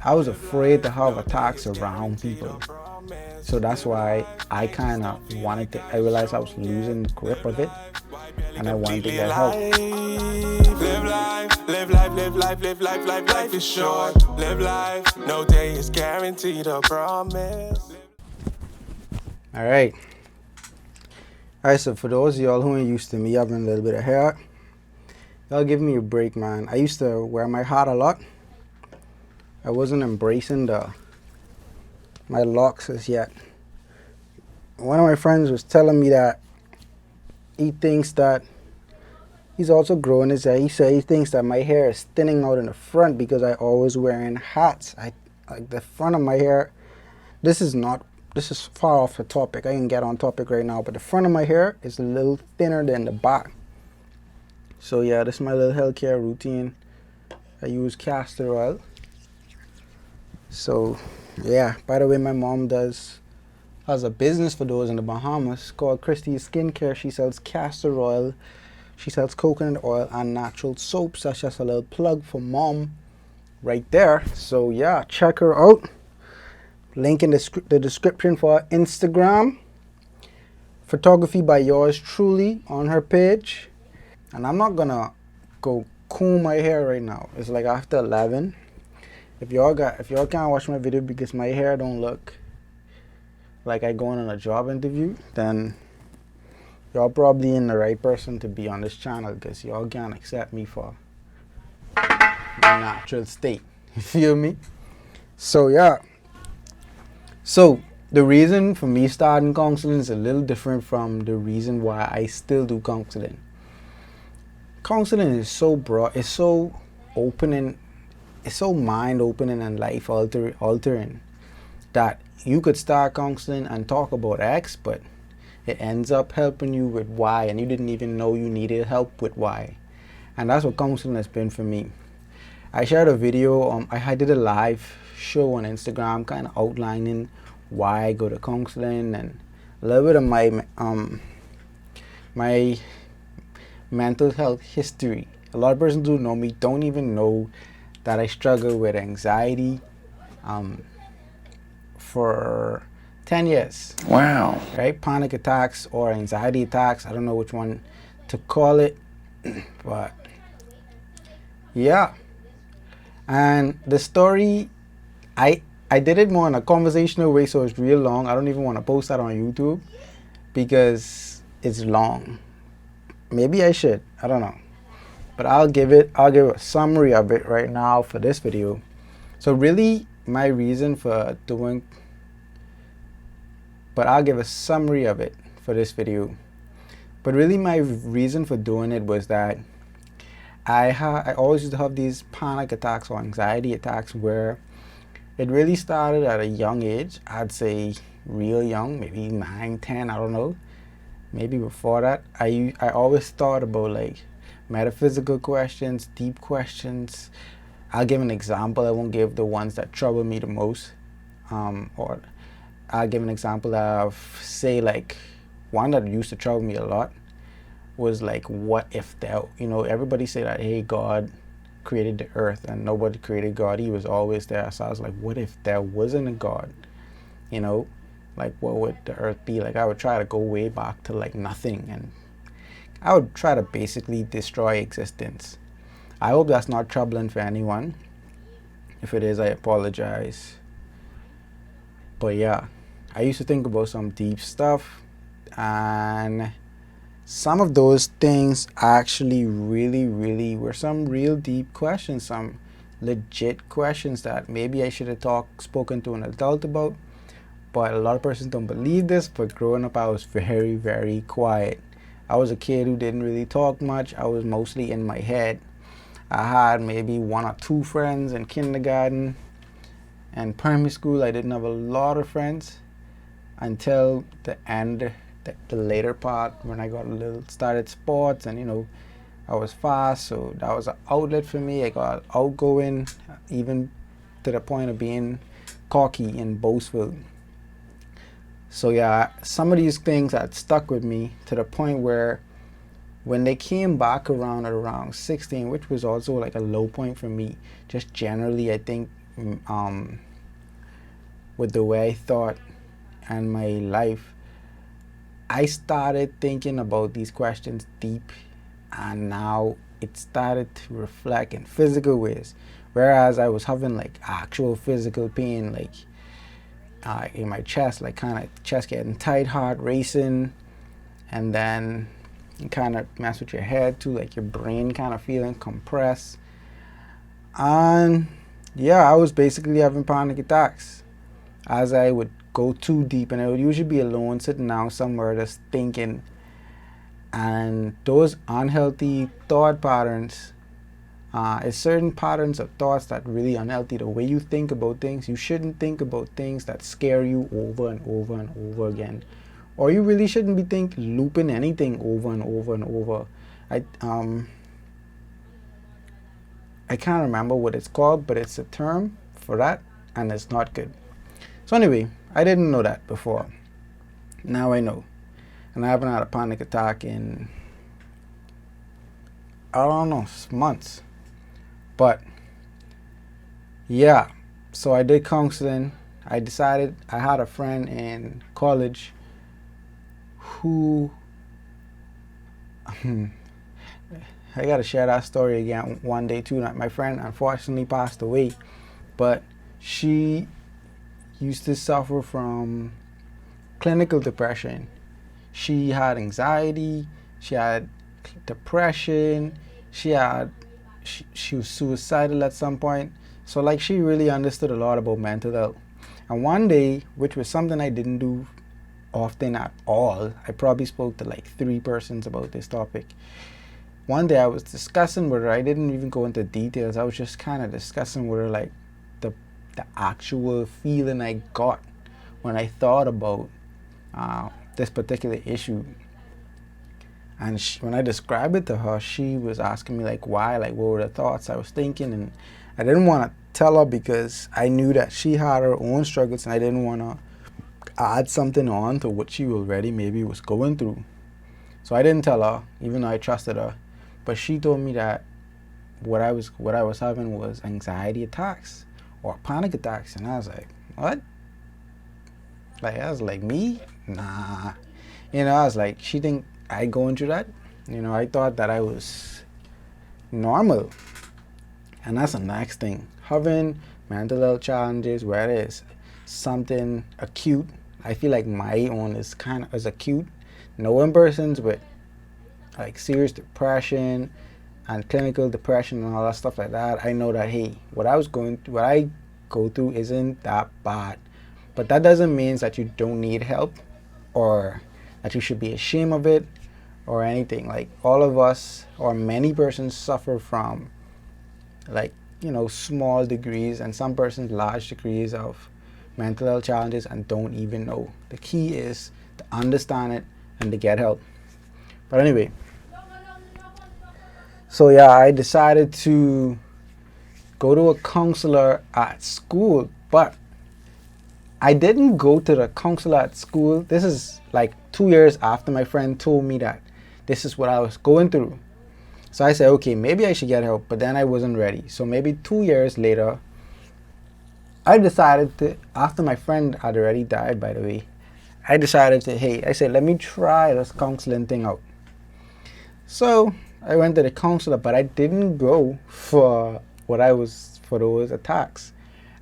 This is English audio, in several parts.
I was afraid to have attacks around people. So that's why I kind of wanted to, I realized I was losing grip of it and I wanted to get help. Live life, live life, live life, live life, life is short. Live life, no day is guaranteed, a promise. All right. All right, so for those of y'all who ain't used to me having a little bit of hair, y'all give me a break, man. I used to wear my hat a lot. I wasn't embracing my locks as yet. One of my friends was telling me that he thinks that he's also growing his hair. He said he thinks that my hair is thinning out in the front because I always wearing hats. I like the front of my hair. This is far off the topic. I can get on topic right now, but the front of my hair is a little thinner than the back. So yeah, this is my little hair care routine. I use castor oil. So yeah, by the way, my mom has a business for those in the Bahamas called Christie's Skincare. She sells castor oil, she sells coconut oil and natural soaps. That's just a little plug for mom right there. So yeah, check her out. Link in the description for her Instagram. Photography by yours truly on her page. And I'm not gonna go comb my hair right now. It's like after 11. If y'all can't watch my video because my hair don't look like I going on a job interview, then y'all probably in the right person to be on this channel because y'all can't accept me for my natural state. You feel me? So yeah. So the reason for me starting counseling is a little different from the reason why I still do counseling. Counseling is so broad, it's so opening, it's so mind opening and life altering that you could start counseling and talk about X, but it ends up helping you with Y and you didn't even know you needed help with Y. And that's what counseling has been for me. I shared a video, I did a live show on Instagram kind of outlining why I go to counseling and a little bit of my mental health history. A lot of persons who know me don't even know that I struggle with anxiety for 10 years. Wow. Right? Panic attacks or anxiety attacks. I don't know which one to call it. But yeah. And the story, I did it more in a conversational way, so it's real long. I don't even want to post that on YouTube because it's long. Maybe I should. I don't know. But I'll give a summary of it right now for this video. So really my reason for doing, but I'll give a summary of it for this video. But really my reason for doing it was that I always used to have these panic attacks or anxiety attacks where it really started at a young age. I'd say real young, maybe 9, 10, I don't know. Maybe before that, I always thought about like metaphysical questions, deep questions. I'll give an example. I won't give the ones that trouble me the most. Or I'll give an example of, say, like one that used to trouble me a lot was like, what if there, everybody say that, hey, God created the earth and nobody created God. He was always there. So I was like, what if there wasn't a God? Like what would the earth be? Like I would try to go way back to like nothing and I would try to basically destroy existence. I hope that's not troubling for anyone. If it is, I apologize. But yeah, I used to think about some deep stuff and some of those things actually really were some real deep questions, some legit questions that maybe I should have spoken to an adult about. But a lot of persons don't believe this, but growing up I was very quiet. I was a kid who didn't really talk much. I was mostly in my head. I had maybe 1 or 2 friends in kindergarten and primary school. I didn't have a lot of friends until the end, the later part when I got started sports and I was fast, so that was an outlet for me. I got outgoing, even to the point of being cocky and boastful. So yeah, some of these things had stuck with me to the point where when they came back around at around 16, which was also like a low point for me, just generally I think with the way I thought and my life, I started thinking about these questions deep, and now it started to reflect in physical ways. Whereas I was having like actual physical pain, like in my chest, like kind of chest getting tight, heart racing, and then it kind of mess with your head too, like your brain kind of feeling compressed. And yeah, I was basically having panic attacks as I would go too deep, and I would usually be alone sitting down somewhere just thinking. And those unhealthy thought patterns, it's certain patterns of thoughts that really unhealthy. The way you think about things, you shouldn't think about things that scare you over and over and over again, or you really shouldn't be looping anything over and over and over. I can't remember what it's called, but it's a term for that, and it's not good. So anyway, I didn't know that before. Now I know. And I haven't had a panic attack in, I don't know, months. But yeah, so I did counseling. I decided, I had a friend in college who, I gotta share that story again one day too. My friend unfortunately passed away, but she used to suffer from clinical depression. She had anxiety, she had depression, she was suicidal at some point. So like she really understood a lot about mental health. And one day, which was something I didn't do often at all, I probably spoke to like 3 persons about this topic. One day I was discussing with her, I didn't even go into details, I was just kind of discussing with her like the actual feeling I got when I thought about this particular issue. And when I described it to her, she was asking me like why, like what were the thoughts I was thinking, and I didn't want to tell her because I knew that she had her own struggles, and I didn't want to add something on to what she already maybe was going through. So I didn't tell her, even though I trusted her. But she told me that what I was having was anxiety attacks or panic attacks, and I was like, what? Like, I was like, me? Nah. I was like, she think I going through that? I thought that I was normal. And that's the next thing. Having mental health challenges where it is something acute. I feel like my own is kind of acute. Knowing persons with like serious depression and clinical depression and all that stuff like that, I know that, hey, what I go through isn't that bad. But that doesn't mean that you don't need help or that you should be ashamed of it or anything. Like all of us or many persons suffer from like, small degrees, and some persons large degrees of mental health challenges and don't even know. The key is to understand it and to get help. But anyway, so yeah, I decided to go to a counselor at school, but I didn't go to the counselor at school. This is like 2 years after my friend told me that this is what I was going through. So I said, okay, maybe I should get help, but then I wasn't ready. So maybe 2 years later, I decided to, after my friend had already died, by the way, I said, let me try this counseling thing out. So I went to the counselor, but I didn't go for those attacks.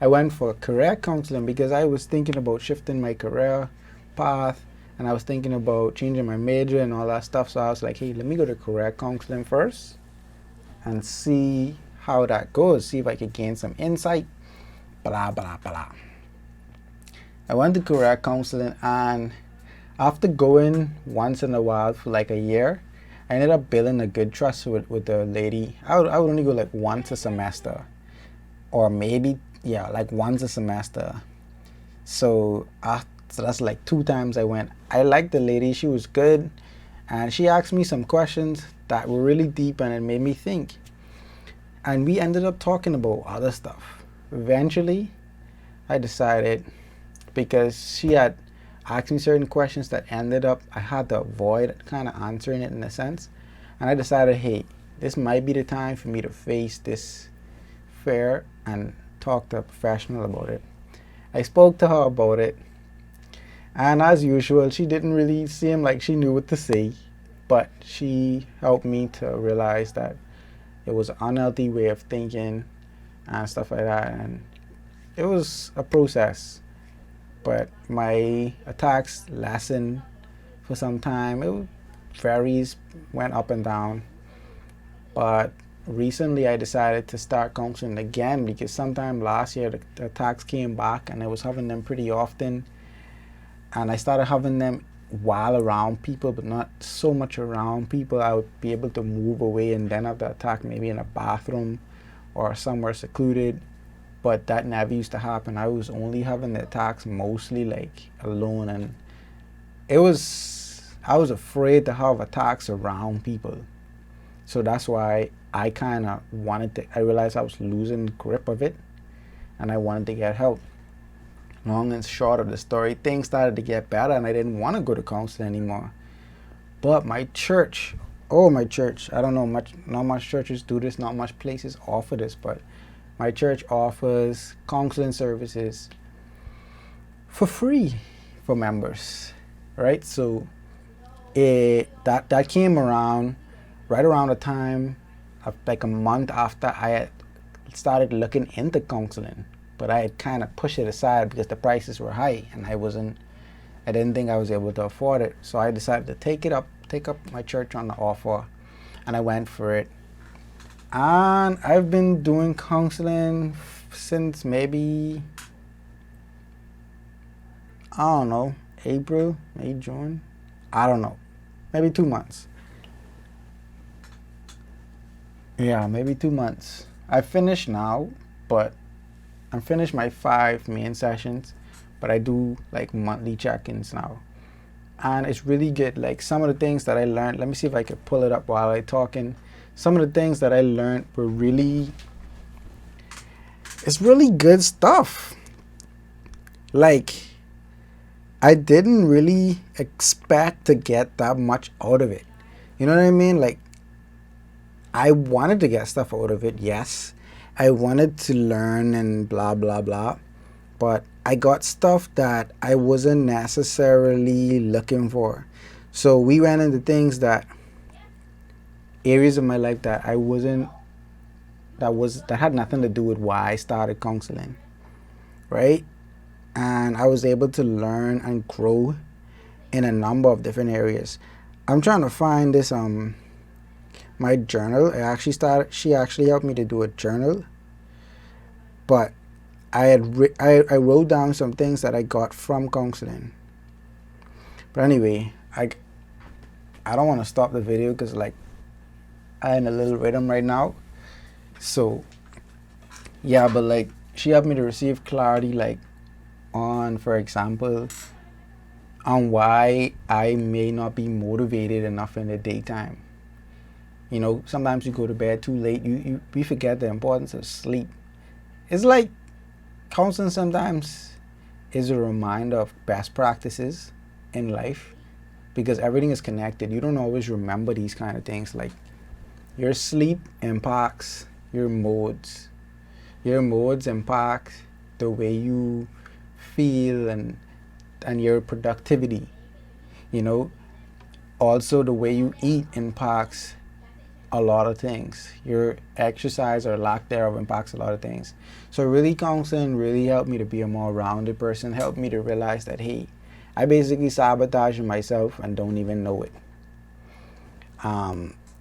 I went for career counseling because I was thinking about shifting my career path, and I was thinking about changing my major and all that stuff. So I was like, hey, let me go to career counseling first and see how that goes, see if I could gain some insight, blah, blah, blah. I went to career counseling, and after going once in a while for like a year, I ended up building a good trust with the lady. I would only go like once a semester, or maybe, like once a semester. So that's like 2 times I went. I liked the lady, she was good, and she asked me some questions that were really deep, and it made me think. And we ended up talking about other stuff. Eventually, I decided, because she had asked me certain questions that ended up, I had to avoid kind of answering it in a sense. And I decided, hey, this might be the time for me to face this fear and talk to a professional about it. I spoke to her about it, and as usual, she didn't really seem like she knew what to say, but she helped me to realize that it was an unhealthy way of thinking and stuff like that, and it was a process. But my attacks lessened for some time. It varies, went up and down. But recently I decided to start counseling again because sometime last year the attacks came back and I was having them pretty often. And I started having them while around people, but not so much around people. I would be able to move away and then have the attack maybe in a bathroom or somewhere secluded. But that never used to happen. I was only having the attacks mostly like alone, and I was afraid to have attacks around people. So that's why I kind of I realized I was losing grip of it and I wanted to get help. Long and short of the story, things started to get better and I didn't want to go to counseling anymore. But my church, I don't know not much churches do this, not much places offer this, but my church offers counseling services for free for members, right? So that came around right around the time of like a month after I had started looking into counseling, but I had kind of pushed it aside because the prices were high and I didn't think I was able to afford it. So I decided to take up my church on the offer, and I went for it. And I've been doing counseling since maybe, I don't know, April, May, June, I don't know, maybe 2 months. Yeah, maybe 2 months. I finished now, but I'm finished my 5 main sessions, but I do like monthly check-ins now. And it's really good. Like some of the things that I learned, let me see if I can pull it up while I'm talking. Some of the things that I learned were it's really good stuff. Like, I didn't really expect to get that much out of it. You know what I mean? Like, I wanted to get stuff out of it, yes. I wanted to learn and blah, blah, blah. But I got stuff that I wasn't necessarily looking for. So we went into things areas of my life that that had nothing to do with why I started counseling, right? And I was able to learn and grow in a number of different areas. I'm trying to find this my journal. She actually helped me to do a journal, but I wrote down some things that I got from counseling. But anyway, I don't want to stop the video because like I'm in a little rhythm right now. So yeah, but like she helped me to receive clarity, like on, for example, on why I may not be motivated enough in the daytime. You know, sometimes you go to bed too late. We forget the importance of sleep. It's like counseling sometimes is a reminder of best practices in life because everything is connected. You don't always remember these kind of things. Like your sleep impacts your modes. Your modes impact the way you feel and your productivity. You know, also the way you eat impacts a lot of things. Your exercise or lack thereof impacts a lot of things. So really counseling really helped me to be a more rounded person, helped me to realize that, hey, I basically sabotage myself and don't even know it.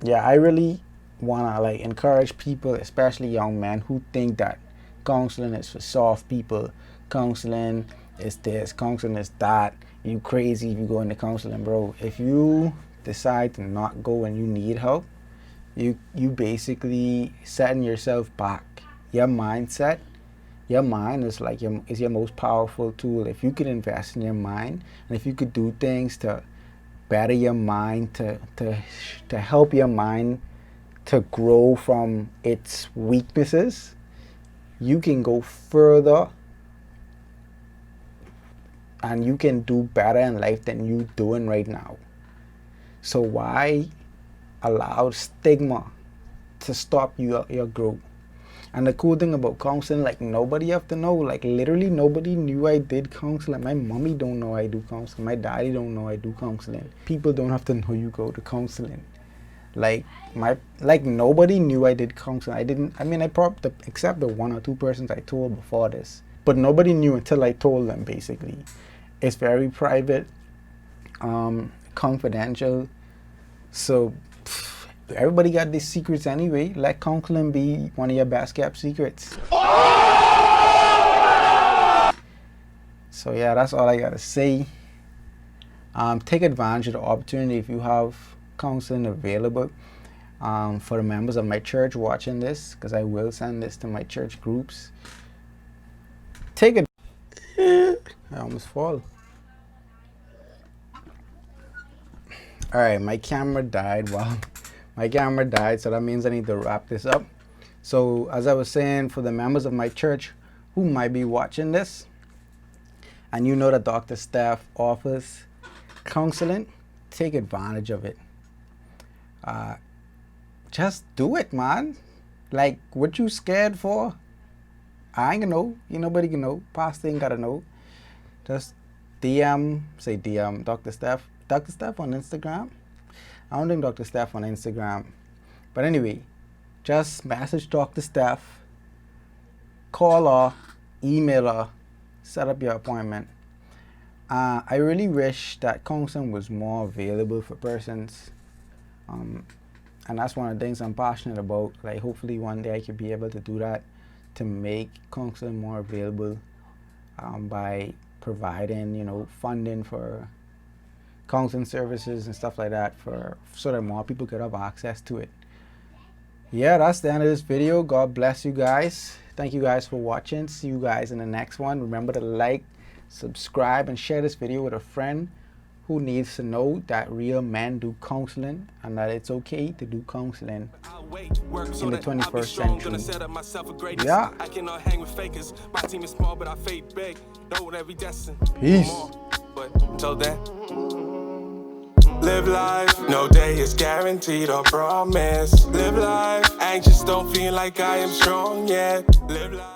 Yeah, I really want to like encourage people, especially young men, who think that counseling is for soft people. Counseling is this, counseling is that. You crazy if you go into counseling, bro. If you decide to not go and you need help, you basically setting yourself back. Your mindset, your mind is like is your most powerful tool. If you could invest in your mind and if you could do things to better your mind, to help your mind to grow from its weaknesses, you can go further and you can do better in life than you doing right now. So why allow stigma to stop your growth? And the cool thing about counseling, like nobody have to know. Like literally nobody knew I did counseling. My mommy don't know I do counseling. My daddy don't know I do counseling. People don't have to know you go to counseling. Like nobody knew I did counseling. I probably except the 1 or 2 persons I told before this. But nobody knew until I told them, basically. It's very private, confidential. So everybody got these secrets anyway. Let counseling be one of your best kept secrets. So yeah, that's all I gotta say. Take advantage of the opportunity if you have counseling available. For the members of my church watching this, because I will send this to my church groups. Take it. I almost fall. Alright, my camera died. Wow. My camera died, so that means I need to wrap this up. So as I was saying, for the members of my church who might be watching this, and you know that Dr. Steph offers counseling, take advantage of it. Just do it, man. Like, what you scared for? I ain't gonna know. Nobody can know. Pastor ain't gotta know. Just DM Dr. Steph. Dr. Steph on Instagram. I don't think Dr. Steph on Instagram. But anyway, just message Dr. Steph. Call her. Email her. Set up your appointment. I really wish that counseling was more available for persons. And that's one of the things I'm passionate about. Like, hopefully one day I could be able to do that, to make counseling more available by providing, funding for counseling services and stuff like that, so that more people could have access to it. Yeah, that's the end of this video. God bless you guys. Thank you guys for watching. See you guys in the next one. Remember to like, subscribe, and share this video with a friend who needs to know that real men do counseling and that it's okay to do counseling in the 21st century. Yeah. I cannot hang with fakers. My team is small, but I fade big. Know that we destined. Peace. But until then, live life. No day is guaranteed or promised. Live life. Anxious, don't feel like I am strong yet. Live life.